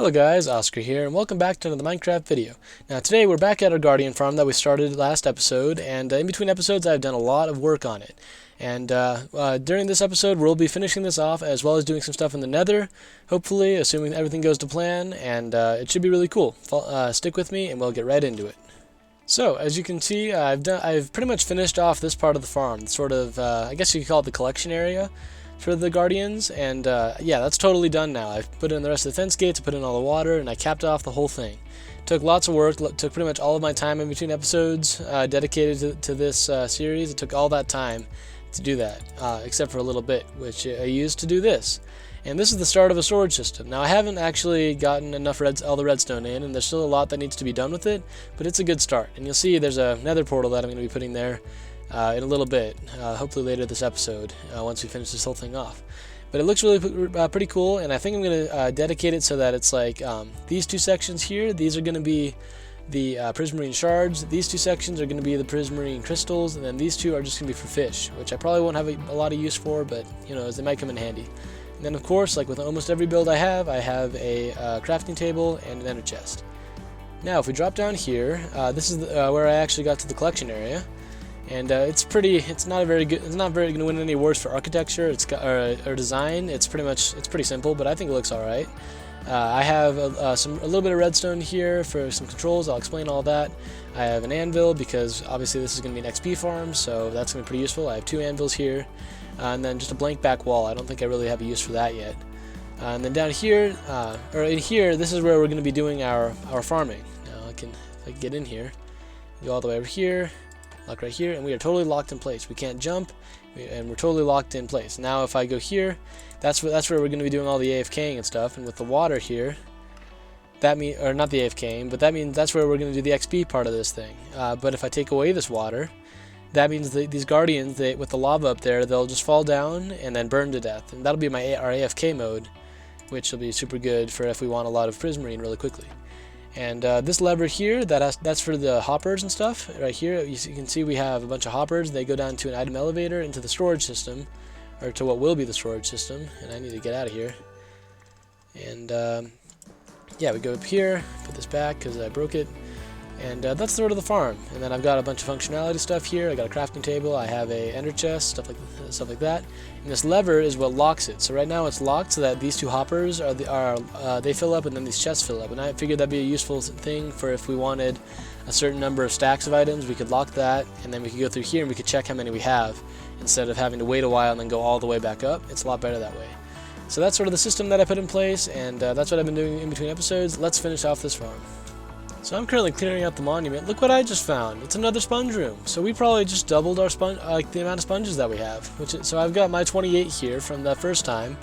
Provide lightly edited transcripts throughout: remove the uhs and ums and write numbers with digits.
Hello guys, Oscar here, and welcome back to another Minecraft video. Now today we're back at our Guardian farm that we started last episode, and in between episodes I've done a lot of work on it. And during this episode we'll be finishing this off, as well as doing some stuff in the nether, hopefully, assuming everything goes to plan, and it should be really cool. Stick with me and we'll get right into it. So, as you can see, I've pretty much finished off this part of the farm, sort of, I guess you could call it the collection area for the Guardians, and yeah, that's totally done now. I've put in the rest of the fence gates, I put in all the water, and I capped off the whole thing. Took lots of work, took pretty much all of my time in between episodes dedicated to this series. It took all that time to do that, except for a little bit, which I used to do this. And this is the start of a storage system. Now I haven't actually gotten enough all the redstone in, and there's still a lot that needs to be done with it, but it's a good start. And you'll see there's a nether portal that I'm going to be putting there in a little bit, hopefully later this episode, once we finish this whole thing off. But it looks really pretty cool, and I think I'm going to dedicate it so that it's like these two sections here, these are going to be the prismarine shards, these two sections are going to be the prismarine crystals, and then these two are just going to be for fish, which I probably won't have a lot of use for, but you know, they might come in handy. And then of course, like with almost every build I have a crafting table and an ender chest. Now if we drop down here, this is where I actually got to the collection area. And it's not very going to win any awards for architecture or design. It's pretty simple, but I think it looks all right. I have a little bit of redstone here for some controls. I'll explain all that. I have an anvil because obviously this is going to be an XP farm, so that's going to be pretty useful. I have two anvils here, and then just a blank back wall. I don't think I really have a use for that yet. And then down here, or in here, this is where we're going to be doing our farming. Now if I can get in here, go all the way over here. Lock right here, and we are totally locked in place. We can't jump, and we're totally locked in place. Now if I go here, that's where we're going to be doing all the AFKing and stuff, and with the water here, that means, or not the AFKing, but that means that's where we're going to do the XP part of this thing. But if I take away this water, that means these Guardians, with the lava up there, they'll just fall down and then burn to death, and that'll be our AFK mode, which will be super good for if we want a lot of prismarine really quickly. And this lever here, that's for the hoppers and stuff. Right here, you can see we have a bunch of hoppers. They go down to an item elevator into the storage system, or to what will be the storage system. And I need to get out of here. And yeah, we go up here, put this back because I broke it. And that's sort of the farm. And then I've got a bunch of functionality stuff here. I got a crafting table. I have a ender chest, stuff like that. And this lever is what locks it. So right now it's locked so that these two hoppers they fill up, and then these chests fill up. And I figured that'd be a useful thing for if we wanted a certain number of stacks of items. We could lock that, and then we could go through here and we could check how many we have instead of having to wait a while and then go all the way back up. It's a lot better that way. So that's sort of the system that I put in place, and that's what I've been doing in between episodes. Let's finish off this farm. So I'm currently clearing out the monument. Look what I just found. It's another sponge room. So we probably just doubled our the amount of sponges that we have. So I've got my 28 here from that first time,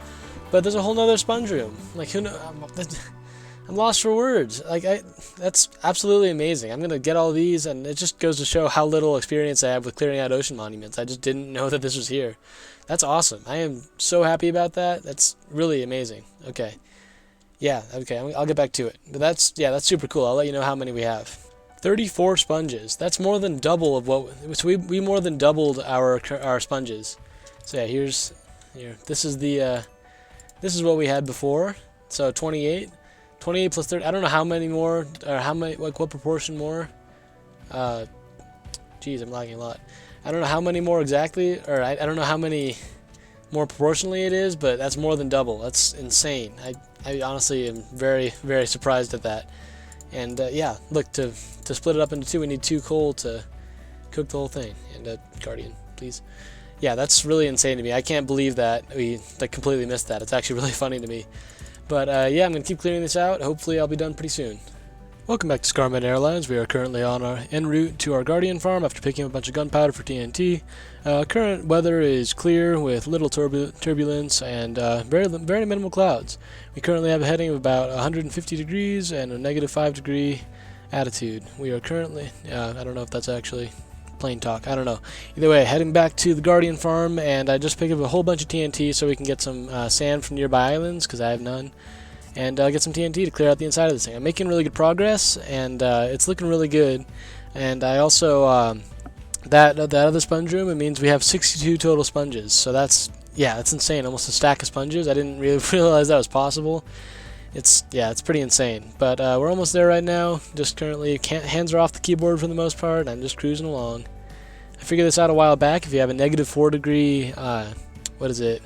but there's a whole nother sponge room. Like, who knows? I'm lost for words. Like, that's absolutely amazing. I'm gonna get all these, and it just goes to show how little experience I have with clearing out ocean monuments. I just didn't know that this was here. That's awesome. I am so happy about that. That's really amazing. Okay. Yeah, okay, I'll get back to it. But that's super cool. I'll let you know how many we have. 34 sponges. That's more than double of what... So we more than doubled our sponges. So yeah, here. This is what we had before. So 28. 28 plus 30. I don't know how many more, or what proportion more. Geez, I'm lagging a lot. I don't know how many more exactly, or I don't know how many more proportionally it is, but that's more than double. That's insane. I honestly am very, very surprised at that. And yeah, look, to split it up into two, we need 2 coal to cook the whole thing. And a Guardian, please. Yeah, that's really insane to me. I can't believe that we completely missed that. It's actually really funny to me. But yeah, I'm going to keep clearing this out. Hopefully I'll be done pretty soon. Welcome back to Skar Airlines. We are currently on our en route to our Guardian farm after picking up a bunch of gunpowder for TNT. Current weather is clear with little turbulence and very minimal clouds. We currently have a heading of about 150 degrees and a -5 degree altitude. We are currently, I don't know if that's actually plain talk, I don't know. Either way, heading back to the Guardian farm, and I just picked up a whole bunch of TNT so we can get some sand from nearby islands, because I have none. And get some TNT to clear out the inside of this thing. I'm making really good progress, and it's looking really good. And I also, that other sponge room, it means we have 62 total sponges. So that's insane, almost a stack of sponges. I didn't really realize that was possible. It's pretty insane. But we're almost there right now. Just currently, hands are off the keyboard for the most part. I'm just cruising along. I figured this out a while back. If you have a -4 degree, what is it?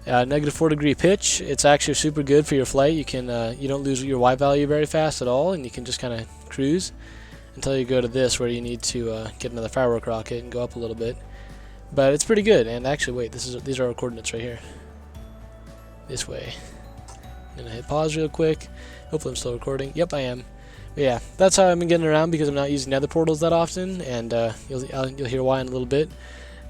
-4 degree pitch, it's actually super good for your flight. You can you don't lose your Y value very fast at all, and you can just kind of cruise until you go to this where you need to get another firework rocket and go up a little bit. But it's pretty good. And actually, wait, these are our coordinates right here. This way. I'm gonna hit pause real quick. Hopefully I'm still recording. Yep, I am. But yeah, that's how I've been getting around because I'm not using nether portals that often, and you'll hear why in a little bit.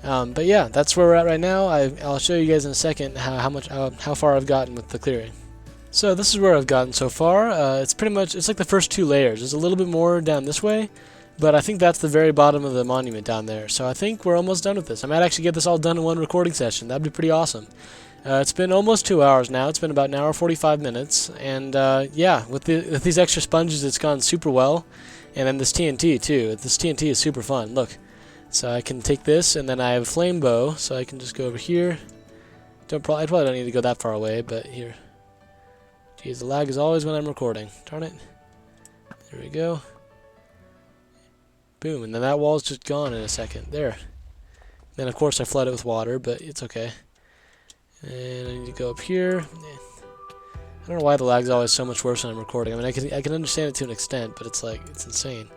But yeah, that's where we're at right now. I'll show you guys in a second how far I've gotten with the clearing. So this is where I've gotten so far. It's pretty much, it's like the first 2 layers. There's a little bit more down this way, but I think that's the very bottom of the monument down there. So I think we're almost done with this. I might actually get this all done in one recording session. That'd be pretty awesome. It's been almost 2 hours now. It's been about an hour 45 minutes, and yeah, with these extra sponges, it's gone super well. And then this TNT too. This TNT is super fun. Look, so I can take this, and then I have a flame bow, so I can just go over here. I probably don't need to go that far away, but here. Jeez, the lag is always when I'm recording. Darn it. There we go. Boom, and then that wall's just gone in a second. There. Then of course I flood it with water, but it's okay. And I need to go up here. I don't know why the lag's always so much worse when I'm recording. I mean, I can understand it to an extent, but it's like, it's insane.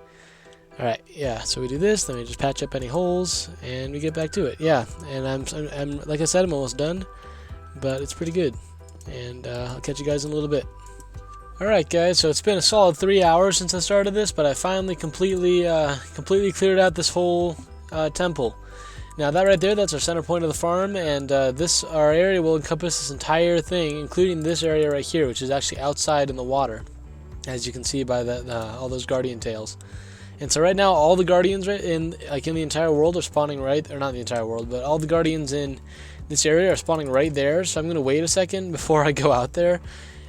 Alright, yeah, so we do this, then we just patch up any holes, and we get back to it. Yeah, and I'm like I said, I'm almost done, but it's pretty good. And I'll catch you guys in a little bit. Alright guys, so it's been a solid 3 hours since I started this, but I finally completely cleared out this whole temple. Now that right there, that's our center point of the farm, and our area will encompass this entire thing, including this area right here, which is actually outside in the water, as you can see by all those guardian tails. And so right now, all the guardians in the entire world are spawning right, or not the entire world, but all the guardians in this area are spawning right there. So I'm gonna wait a second before I go out there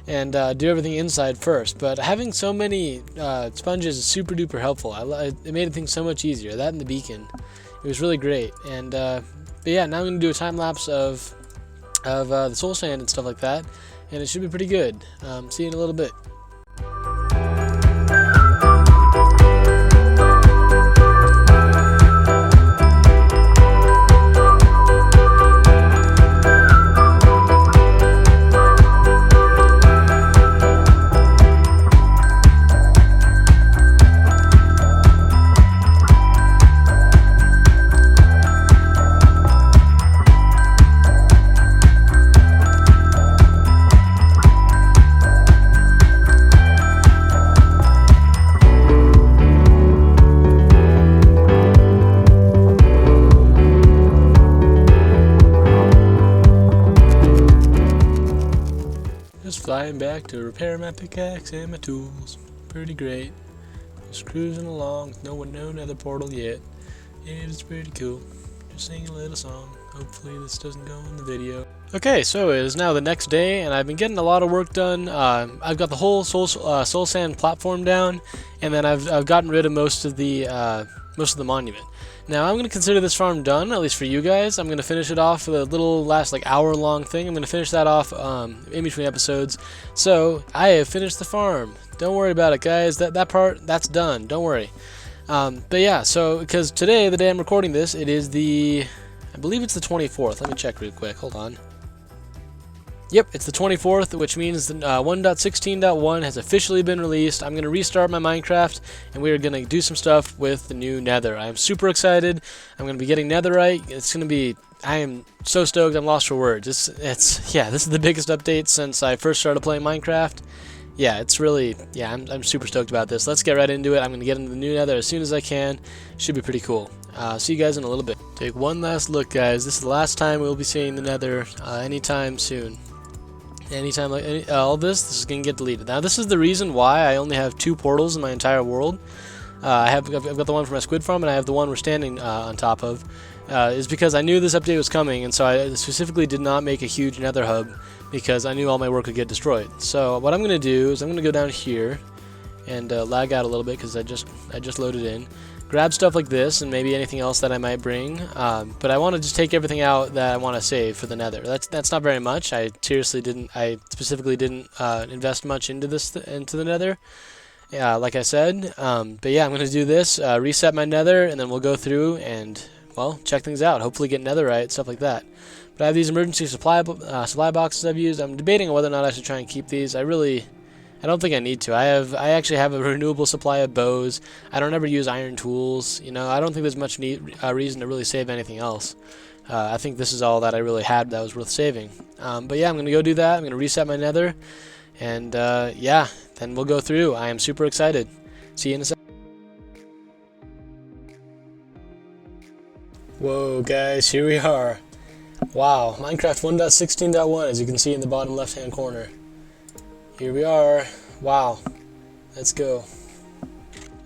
and do everything inside first. But having so many sponges is super duper helpful. It made things so much easier. That and the beacon. It was really great, and but yeah, now I'm going to do a time lapse of the soul sand and stuff like that, and it should be pretty good. See you in a little bit. Just flying back to repair my pickaxe and my tools. Pretty great. Just cruising along with no nether portal yet. And it's pretty cool. Just singing a little song. Hopefully this doesn't go in the video. Okay, so it is now the next day, and I've been getting a lot of work done. I've got the whole soul sand platform down, and then I've gotten rid of most of the monument. Now I'm going to consider this farm done, at least for you guys. I'm going to finish it off with a little last hour-long thing. I'm going to finish that off in between episodes. So I have finished the farm. Don't worry about it, guys. That part, that's done. Don't worry. But yeah, so because today, the day I'm recording this, it is I believe it's the 24th. Let me check real quick. Hold on. Yep, it's the 24th, which means the 1.16.1 has officially been released. I'm going to restart my Minecraft, and we are going to do some stuff with the new nether. I'm super excited. I'm going to be getting netherite. It's going to be... I am so stoked. I'm lost for words. Yeah, this is the biggest update since I first started playing Minecraft. Yeah, it's really... Yeah, I'm super stoked about this. Let's get right into it. I'm going to get into the new nether as soon as I can. Should be pretty cool. See you guys in a little bit. Take one last look, guys. This is the last time we'll be seeing the nether anytime soon. Anytime all this is going to get deleted. Now this is the reason why I only have 2 portals in my entire world. I've got the one for my squid farm, and I have the one we're standing on top of. Is because I knew this update was coming, and so I specifically did not make a huge nether hub because I knew all my work would get destroyed. So what I'm going to do is I'm going to go down here and lag out a little bit because I just loaded in. grab stuff like this and maybe anything else that I might bring. But I want to just take everything out that I want to save for the nether. That's not very much. I specifically didn't invest much into the nether. Like I said. But yeah, I'm going to do this, reset my nether, and then we'll go through and, well, check things out. Hopefully get netherite, stuff like that. But I have these emergency supply boxes I've used. I'm debating on whether or not I should try and keep these. I don't think I need to. I actually have a renewable supply of bows. I don't ever use iron tools. You know, I don't think there's much reason to really save anything else. I think this is all that I really had that was worth saving. But yeah, I'm going to go do that. I'm going to reset my nether. And yeah, then we'll go through. I am super excited. See you in a second. Whoa, guys, here we are. Wow, Minecraft 1.16.1, as you can see in the bottom left-hand corner. Here we are. Wow. Let's go.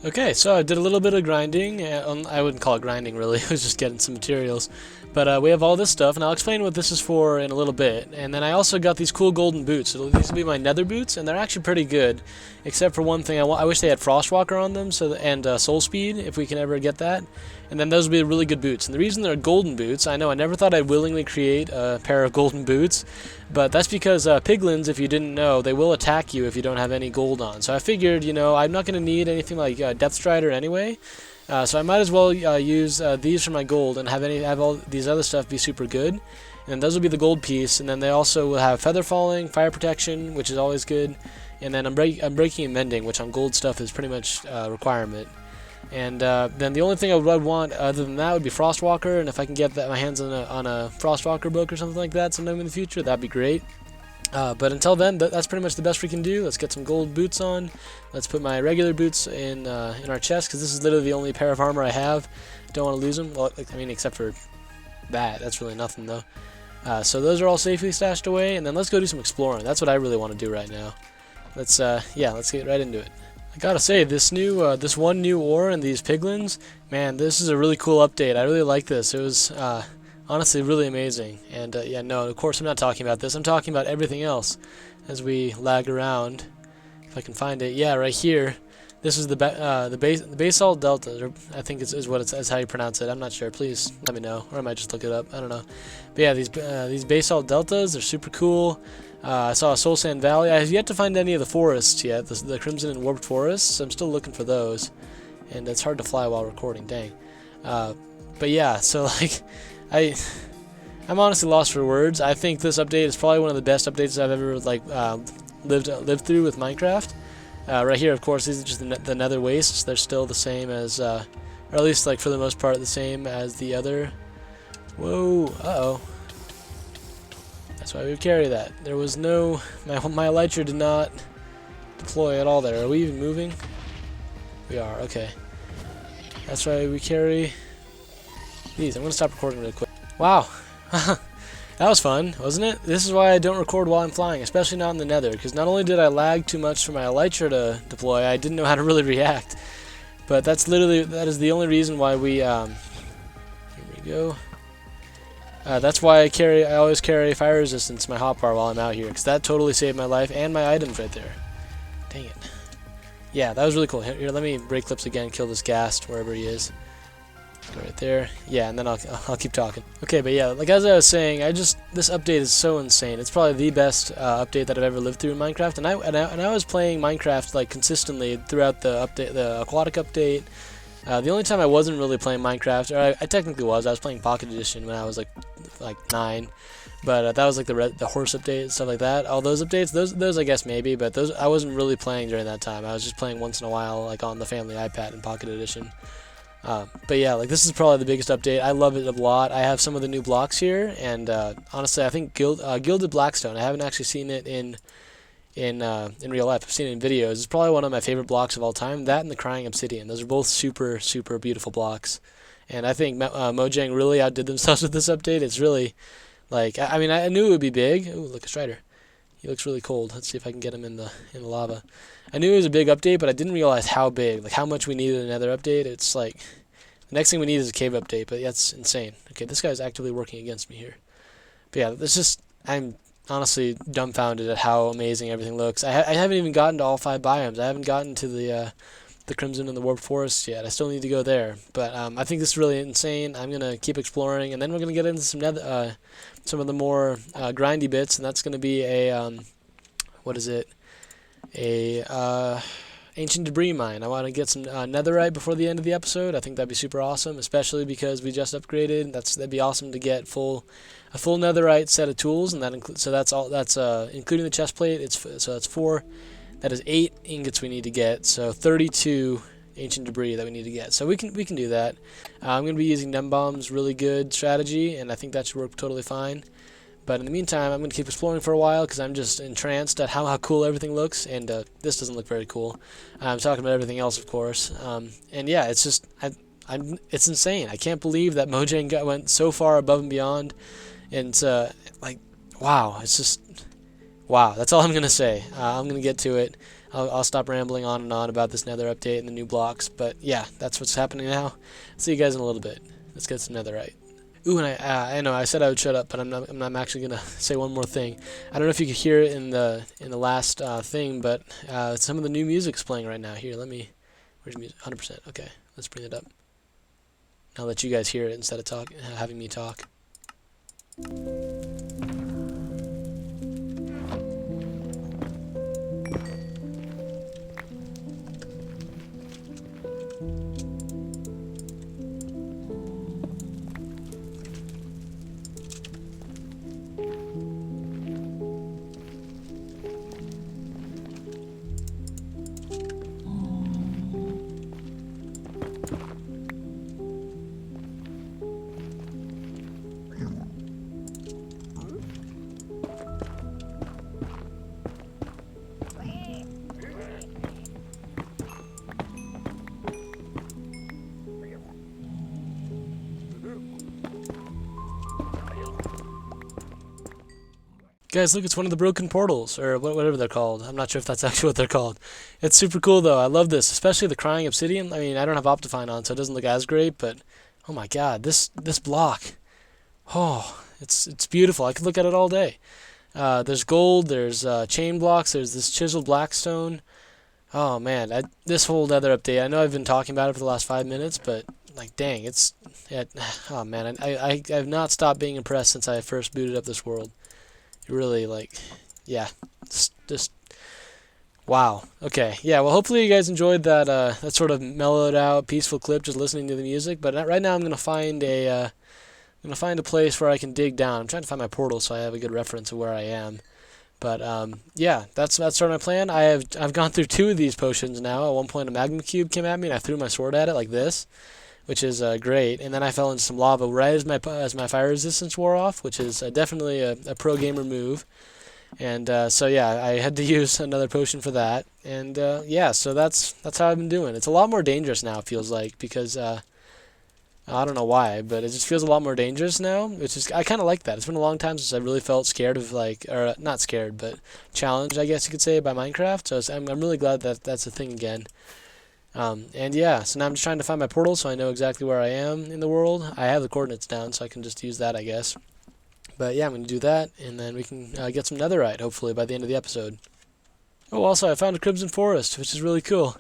Okay, so I did a little bit of grinding. I wouldn't call it grinding, really. It was just getting some materials. But we have all this stuff, and I'll explain what this is for in a little bit. And then I also got these cool golden boots. So these will be my nether boots, and they're actually pretty good. Except for one thing, I wish they had Frostwalker on them, and Soul Speed, if we can ever get that. And then those would be really good boots. And the reason they're golden boots, I know I never thought I'd willingly create a pair of golden boots, but that's because piglins, if you didn't know, they will attack you if you don't have any gold on. So I figured, you know, I'm not going to need anything like Death Strider anyway. So I might as well use these for my gold and have all these other stuff be super good. And those will be the gold piece. And then they also will have feather falling, fire protection, which is always good. And then I'm breaking and mending, which on gold stuff is pretty much a requirement. And then the only thing I would want other than that would be Frostwalker. And if I can get my hands on a Frostwalker book or something like that sometime in the future, that'd be great. But until then, that's pretty much the best we can do. Let's get some gold boots on. Let's put my regular boots in our chest, because this is literally the only pair of armor I have. Don't want to lose them. Well, I mean, except for that. That's really nothing, though. So those are all safely stashed away, and then let's go do some exploring. That's what I really want to do right now. Let's get right into it. I gotta say, this one new ore and these piglins, man, this is a really cool update. I really like this. It was honestly really amazing. And yeah, no, of course I'm not talking about this. I'm talking about everything else as we lag around. If I can find it, yeah, right here. This is the basalt delta, or I think is how you pronounce it. I'm not sure. Please let me know, or I might just look it up. I don't know. But yeah, these basalt deltas, they're super cool. I saw a Soul Sand Valley. I have yet to find any of the forests yet, the Crimson and Warped Forests. I'm still looking for those, and it's hard to fly while recording. Dang. But yeah, so like, I'm honestly lost for words. I think this update is probably one of the best updates I've ever lived through with Minecraft. Right here, of course, these are just the nether wastes. They're still the same as, or at least like for the most part, the same as the other. Whoa! Uh-oh. That's why we would carry that. There was no... My elytra did not deploy at all there. Are we even moving? We are, okay. That's why we carry these. I'm going to stop recording really quick. Wow. That was fun, wasn't it? This is why I don't record while I'm flying, especially not in the nether, because not only did I lag too much for my elytra to deploy, I didn't know how to really react. But that is the only reason why we... here we go. That's why I always carry fire resistance in my hotbar while I'm out here, because that totally saved my life and my items right there. Dang it. Yeah, that was really cool. Here, let me break clips again, kill this ghast wherever he is. Go right there. Yeah, and then I'll keep talking. Okay, but yeah, like as I was saying, this update is so insane. It's probably the best update that I've ever lived through in Minecraft, and I was playing Minecraft like consistently throughout the aquatic update. The only time I wasn't really playing Minecraft, or I technically was. I was playing Pocket Edition when I was like 9, but that was like the horse update and stuff like that. All those updates, those I guess maybe, but those I wasn't really playing during that time. I was just playing once in a while, like on the family iPad in Pocket Edition. But yeah, like this is probably the biggest update. I love it a lot. I have some of the new blocks here, and honestly, I think Gilded Blackstone. I haven't actually seen it in real life. I've seen it in videos. It's probably one of my favorite blocks of all time. That and the Crying Obsidian. Those are both super, super beautiful blocks. And I think Mojang really outdid themselves with this update. It's really, like, I mean, I knew it would be big. Ooh, look, a Strider. He looks really cold. Let's see if I can get him in the lava. I knew it was a big update, but I didn't realize how big, like how much we needed another update. It's like, the next thing we need is a cave update, but that's insane. Okay, this guy's actively working against me here. But yeah, it's just, I'm honestly dumbfounded at how amazing everything looks. I haven't even gotten to all 5 biomes. I haven't gotten to the the Crimson and the Warped Forest yet. I still need to go there, but I think this is really insane. I'm gonna keep exploring, and then we're gonna get into some of the more grindy bits, and that's gonna be a what is it? A ancient debris mine. I want to get some netherite before the end of the episode. I think that'd be super awesome, especially because we just upgraded. That'd be awesome to get a full netherite set of tools, and that's including the chest plate. So that's 4. That is 8 ingots we need to get. So 32 ancient debris that we need to get. So we can do that. I'm going to be using Gnembon's really good strategy, and I think that should work totally fine. But in the meantime, I'm going to keep exploring for a while because I'm just entranced at how cool everything looks, and this doesn't look very cool. I'm talking about everything else, of course. And yeah, it's just it's insane. I can't believe that Mojang went so far above and beyond, and like, wow, it's just wow. That's all I'm going to say. I'm going to get to it. I'll stop rambling on and on about this Nether update and the new blocks. But yeah, that's what's happening now. See you guys in a little bit. Let's get some netherite. Ooh, and I know I said I would shut up, but I'm actually gonna say one more thing. I don't know if you could hear it in the last thing, but some of the new music's playing right now. Here, where's music? 100%. Okay, let's bring it up. I'll let you guys hear it instead of having me talk. Guys, look, it's one of the broken portals, or whatever they're called. I'm not sure if that's actually what they're called. It's super cool, though. I love this, especially the crying obsidian. I mean, I don't have Optifine on, so it doesn't look as great, but oh my god, this block. Oh, it's beautiful. I could look at it all day. There's gold, there's chain blocks, there's this chiseled blackstone. Oh man, this whole nether update, I know I've been talking about it for the last 5 minutes, but like, dang, oh man, I've not stopped being impressed since I first booted up this world. Really, like, yeah, just wow. Okay, yeah, well, hopefully you guys enjoyed that sort of mellowed out, peaceful clip, just listening to the music. But right now I'm gonna find a place where I can dig down. I'm trying to find my portal so I have a good reference of where I am. But yeah, that's sort of my plan. I've gone through 2 of these potions now. At one point, a magma cube came at me, and I threw my sword at it like this, which is great. And then I fell into some lava right as my fire resistance wore off, which is definitely a pro gamer move. And so yeah, I had to use another potion for that. And yeah, so that's how I've been doing. It's a lot more dangerous now, it feels like, because I don't know why, but it just feels a lot more dangerous now, which is, I kind of like that. It's been a long time since I really felt scared of, like, or not scared, but challenged, I guess you could say, by Minecraft. So I'm really glad that that's a thing again. And yeah, so now I'm just trying to find my portal so I know exactly where I am in the world. I have the coordinates down, so I can just use that, I guess. But yeah, I'm going to do that, and then we can get some netherite, hopefully, by the end of the episode. Oh, also, I found a crimson forest, which is really cool.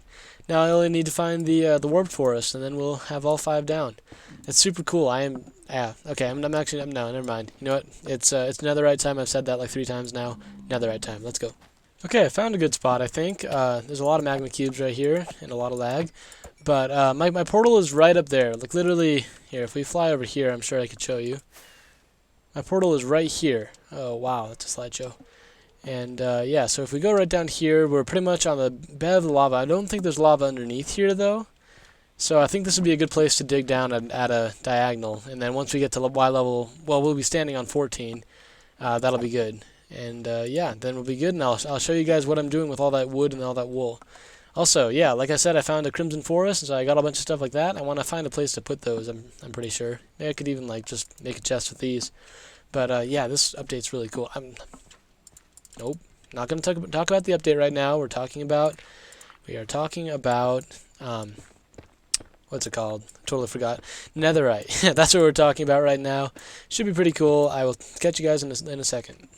Now I only need to find the warped forest, and then we'll have all 5 down. It's super cool. Okay, I'm actually, no, never mind. You know what? It's netherite time. I've said that like 3 times now. Netherite time. Let's go. Okay, I found a good spot, I think. There's a lot of magma cubes right here, and a lot of lag. But my portal is right up there. Like, literally, here, if we fly over here, I'm sure I could show you. My portal is right here. Oh, wow, that's a slideshow. And, yeah, so if we go right down here, we're pretty much on the bed of the lava. I don't think there's lava underneath here, though. So I think this would be a good place to dig down at a diagonal. And then once we get to Y level, well, we'll be standing on 14. That'll be good. And, yeah, then we'll be good. And I'll show you guys what I'm doing with all that wood and all that wool. Also, yeah, like I said, I found a crimson forest, so I got a bunch of stuff like that. I want to find a place to put those, I'm pretty sure. Maybe I could even, like, just make a chest with these. But, yeah, this update's really cool. Nope, not going to talk about the update right now. We are talking about, what's it called? Totally forgot. Netherite. That's what we're talking about right now. Should be pretty cool. I will catch you guys in a second.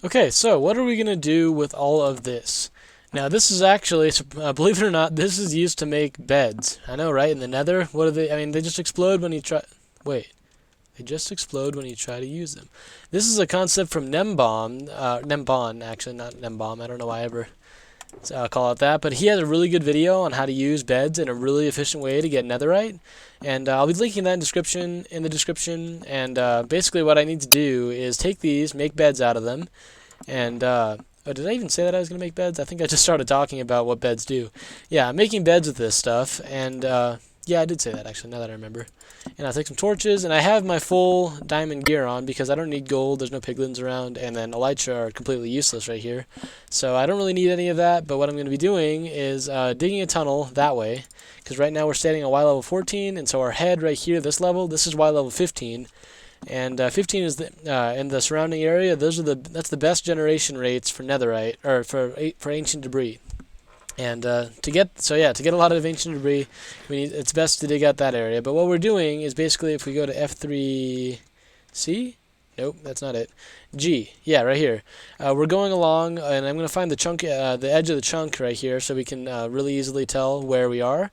Okay, so what are we going to do with all of this? Now this is actually, believe it or not, this is used to make beds. I know, right? In the Nether, what are they? I mean, they just explode when you try. Wait, they just explode when you try to use them. This is a concept from Gnembon. Gnembon, actually, not Gnembon. I don't know why I ever call it that, but he has a really good video on how to use beds in a really efficient way to get netherite, and I'll be linking that in the description. And basically, what I need to do is take these, make beds out of them, and oh, did I even say that I was going to make beds? I think I just started talking about what beds do. Yeah, I'm making beds with this stuff, and yeah, I did say that actually, now that I remember. And I'll take some torches, and I have my full diamond gear on because I don't need gold, there's no piglins around, and then elytra are completely useless right here. So I don't really need any of that, but what I'm going to be doing is digging a tunnel that way, because right now we're standing on Y level 14, and so our head right here, this level, this is Y level 15. And 15 is in the surrounding area. That's the best generation rates for netherite, or for ancient debris. And to get a lot of ancient debris, it's best to dig out that area. But what we're doing is basically, if we go to F3C, nope, that's not it. G, yeah, right here. We're going along, and I'm going to find the chunk, the edge of the chunk right here, so we can really easily tell where we are.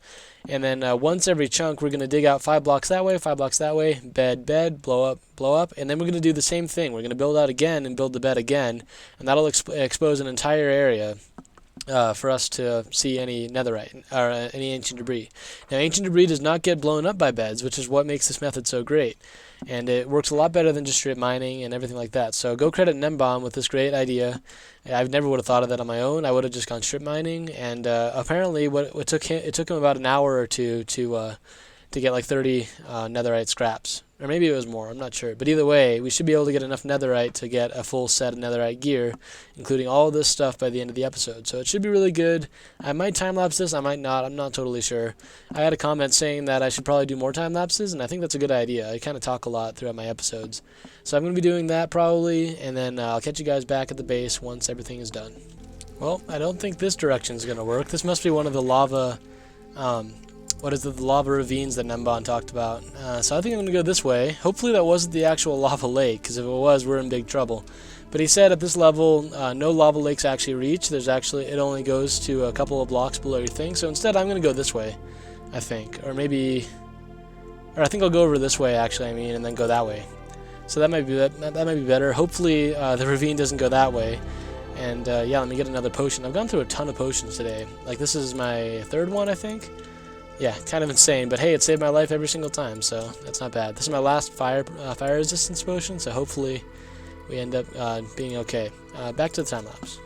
And then once every chunk, we're going to dig out 5 blocks that way, 5 blocks that way, bed, blow up, and then we're going to do the same thing. We're going to build out again and build the bed again, and that'll expose an entire area for us to see any netherite or any ancient debris. Now, ancient debris does not get blown up by beds, which is what makes this method so great. And it works a lot better than just straight mining and everything like that. So go credit Gnembon with this great idea. I never would have thought of that on my own. I would have just gone strip mining. And apparently, it took him about an hour or two to get like 30 netherite scraps. Or maybe it was more, I'm not sure. But either way, we should be able to get enough netherite to get a full set of netherite gear, including all of this stuff by the end of the episode. So it should be really good. I might time-lapse this, I might not, I'm not totally sure. I had a comment saying that I should probably do more time-lapses, and I think that's a good idea. I kind of talk a lot throughout my episodes. So I'm going to be doing that probably, and then I'll catch you guys back at the base once everything is done. Well, I don't think this direction is going to work. This must be one of the lava... the lava ravines that Gnembon talked about. So I think I'm going to go this way. Hopefully that wasn't the actual lava lake, because if it was, we're in big trouble. But he said at this level, no lava lakes actually reach. It only goes to a couple of blocks below your thing. So instead, I'm going to go this way, I think. Or I think I'll go over this way, actually, and then go that way. So that might be better. Hopefully the ravine doesn't go that way. And yeah, let me get another potion. I've gone through a ton of potions today. Like, this is my third one, I think. Yeah, kind of insane, but hey, it saved my life every single time, so that's not bad. This is my last fire resistance potion, so hopefully we end up being okay. Back to the time lapse.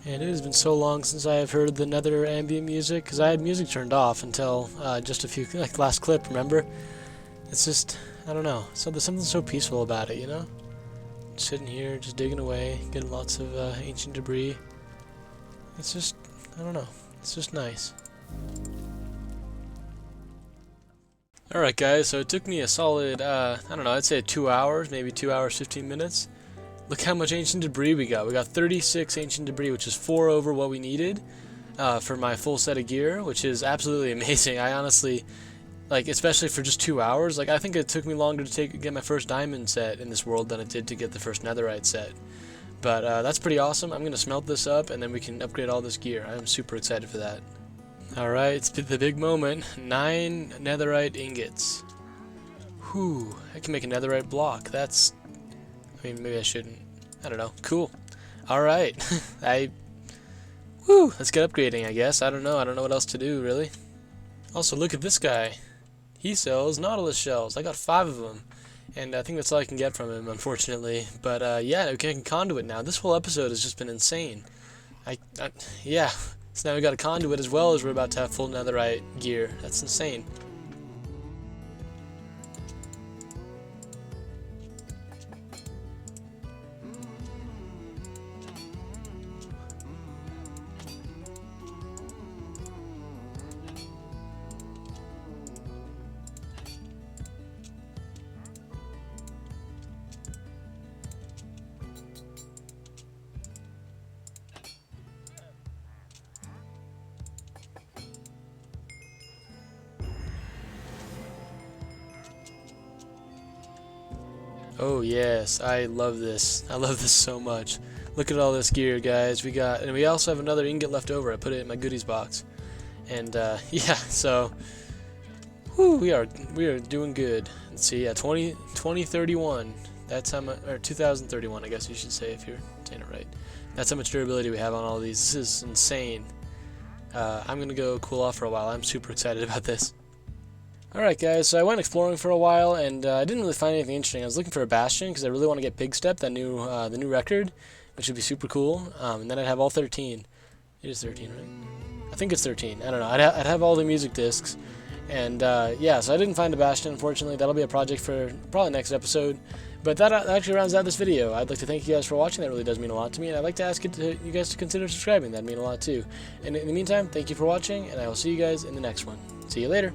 And it has been so long since I have heard the nether ambient music, because I had music turned off until just a few, like last clip, remember? It's just, I don't know, so there's something so peaceful about it, you know? Sitting here, just digging away, getting lots of ancient debris. It's just, I don't know, it's just nice. Alright guys, so it took me a solid, I don't know, I'd say 2 hours, maybe 2 hours, 15 minutes. Look how much ancient debris we got. We got 36 ancient debris, which is 4 over what we needed for my full set of gear, which is absolutely amazing. I honestly, like, especially for just 2 hours, like, I think it took me longer to get my first diamond set in this world than it did to get the first netherite set. But that's pretty awesome. I'm going to smelt this up, and then we can upgrade all this gear. I'm super excited for that. Alright, it's the big moment. 9 netherite ingots. Whew, I can make a netherite block. That's... I mean, maybe I shouldn't. I don't know. Cool. Alright. Woo! Let's get upgrading, I guess. I don't know what else to do, really. Also, look at this guy. He sells Nautilus Shells. I got 5 of them. And I think that's all I can get from him, unfortunately. But, yeah, we can conduit now. This whole episode has just been insane. Yeah. So now we got a conduit as well as we're about to have full netherite gear. That's insane. Oh yes, I love this. I love this so much. Look at all this gear, guys. And we also have another ingot left over. I put it in my goodies box. And yeah, so whew, we are doing good. Let's see, yeah, 2031. That's how much, or 2031, I guess you should say if you're saying it right. That's how much durability we have on all these. This is insane. I'm gonna go cool off for a while. I'm super excited about this. Alright guys, so I went exploring for a while, and I didn't really find anything interesting. I was looking for a bastion, because I really want to get Pig Step, the new record, which would be super cool, and then I'd have all 13. It is 13, right? I think it's 13. I don't know. I'd have all the music discs, and yeah, so I didn't find a bastion, unfortunately. That'll be a project for probably next episode, but that actually rounds out this video. I'd like to thank you guys for watching. That really does mean a lot to me, and I'd like to ask you guys to consider subscribing. That'd mean a lot too. And in the meantime, thank you for watching, and I will see you guys in the next one. See you later.